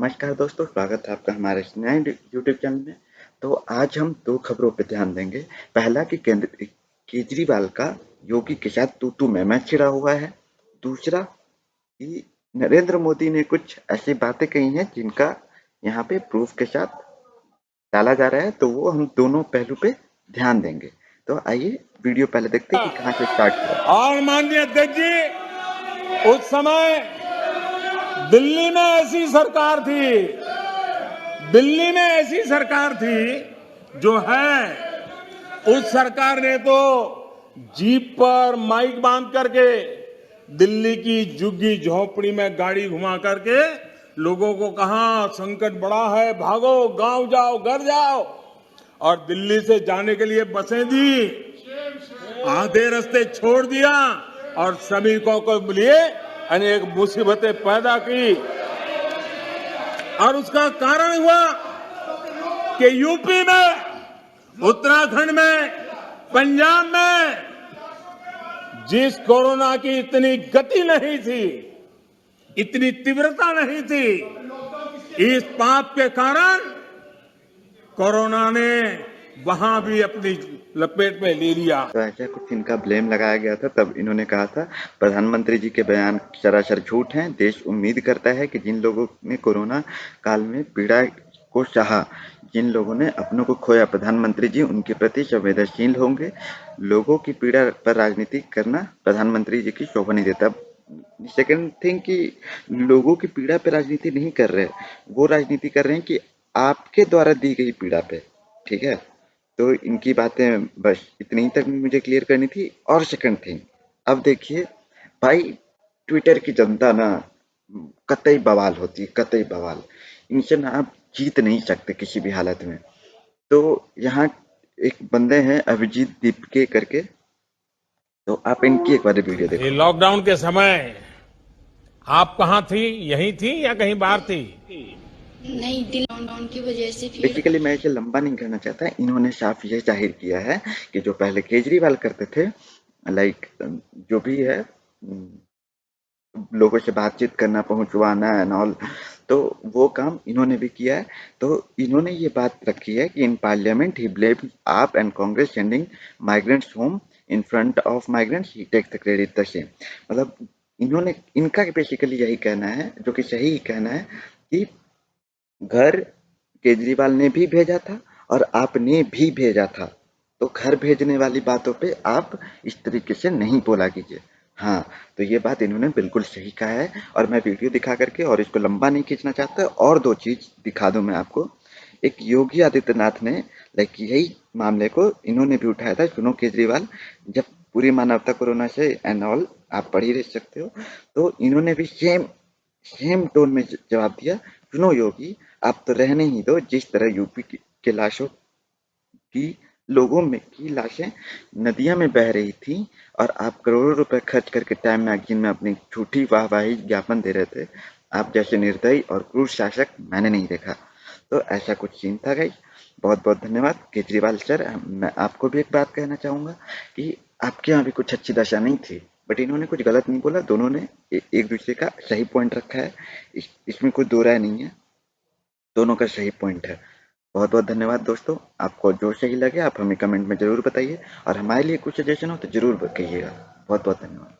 नमस्कार दोस्तों, स्वागत है आपका हमारे इस नए यूट्यूब चैनल में। तो आज हम दो खबरों पर ध्यान देंगे। पहला कि केजरीवाल का योगी के साथ तू मैं छिड़ा हुआ है। दूसरा कि नरेंद्र मोदी ने कुछ ऐसी बातें कही हैं जिनका यहाँ पे प्रूफ के साथ डाला जा रहा है, तो वो हम दोनों पहलू पे ध्यान देंगे। तो आइए वीडियो पहले देखते हैं कि कहाँ से स्टार्ट हुआ। और माननीय अध्यक्ष जी, उस समय दिल्ली में ऐसी सरकार थी, जो है उस सरकार ने तो जीप पर माइक बांध करके दिल्ली की झुग्गी झोपड़ी में गाड़ी घुमा करके लोगों को कहा संकट बड़ा है, भागो, गांव जाओ, घर जाओ। और दिल्ली से जाने के लिए बसें दी, आधे रास्ते छोड़ दिया और श्रमिकों को लिए अनेक मुसीबतें पैदा की। और उसका कारण हुआ कि यूपी में, उत्तराखंड में, पंजाब में जिस कोरोना की इतनी गति नहीं थी, इतनी तीव्रता नहीं थी, इस पाप के कारण कोरोना ने वहां भी अपनी लपेट में ले लिया। तो ऐसा कुछ इनका ब्लेम लगाया गया था। तब इन्होंने कहा था, प्रधानमंत्री जी के बयान सरासर झूठ हैं। देश उम्मीद करता है कि जिन लोगों ने कोरोना काल में पीड़ा को सहा, जिन लोगों ने अपनों को खोया, प्रधानमंत्री जी उनके प्रति संवेदनशील होंगे। लोगों की पीड़ा पर राजनीति करना प्रधानमंत्री जी की शोभा नहीं देता। सेकंड थिंग कि लोगों की पीड़ा पे राजनीति नहीं कर रहे, वो राजनीति कर रहे हैं कि आपके द्वारा दी गई पीड़ा पे। ठीक है, तो इनकी बातें बस इतनी ही तक मुझे क्लियर करनी थी। और सेकंड थिंग, अब देखिए भाई, ट्विटर की जनता ना कतई बवाल होती है, कतई बवाल। इनसे ना आप जीत नहीं सकते किसी भी हालत में। तो यहाँ एक बंदे हैं अभिजीत दीपके करके, तो आप इनकी एक बार वीडियो ये देखो। लॉकडाउन के समय आप कहाँ थी? यहीं थी या कहीं बाहर थी? नहीं, दिल लॉकडाउन की वजह से फिर बेसिकली मैं इसे लंबा नहीं करना चाहता। इन्होंने साफ ये जाहिर किया है कि जो पहले केजरीवाल करते थे, लाइक जो भी है, लोगों से बातचीत करना, पहुंचवाना एंड ऑल, तो वो काम इन्होंने भी किया है। तो इन्होंने ये बात रखी है कि in parliament he blame AAP and Congress sending migrants home in front of migrants, he takes the credit the same. मतलब इन्होंने, इनका बेसिकली यही कहना है, जो कि सही कहना है, कि घर केजरीवाल ने भी भेजा था और आपने भी भेजा था। तो घर भेजने वाली बातों पे आप इस तरीके से नहीं बोला कीजिए। हाँ, तो ये बात इन्होंने बिल्कुल सही कहा है। और मैं वीडियो दिखा करके, और इसको लंबा नहीं खींचना चाहता, और दो चीज दिखा दूं मैं आपको। एक योगी आदित्यनाथ ने, लाइक यही मामले को इन्होंने भी उठाया था। सुनो केजरीवाल, जब पूरी मानवता कोरोना से एंड ऑल, आप पढ़ ही रह सकते हो, तो इन्होंने भी सेम सेम टोन में जवाब दिया। सुनो योगी, आप तो रहने ही दो। जिस तरह यूपी के लाशों की, लोगों में की लाशें नदियां में बह रही थी, और आप करोड़ों रुपए खर्च करके टाइम मैगजीन में अपनी झूठी वाहवाही ज्ञापन दे रहे थे, आप जैसे निर्दयी और क्रूर शासक मैंने नहीं देखा। तो ऐसा कुछ सीन था गाइस। बहुत बहुत धन्यवाद केजरीवाल सर। मैं आपको भी एक बात कहना चाहूंगा कि आपके यहाँ भी कुछ अच्छी दशा नहीं थी, बट इन्होंने कुछ गलत नहीं बोला। दोनों ने एक दूसरे का सही पॉइंट रखा है। इसमें कोई दो राय नहीं है, दोनों का सही पॉइंट है। बहुत बहुत धन्यवाद दोस्तों। आपको जो सही लगे आप हमें कमेंट में जरूर बताइए, और हमारे लिए कुछ सजेशन हो तो जरूर कहिएगा। बहुत बहुत धन्यवाद।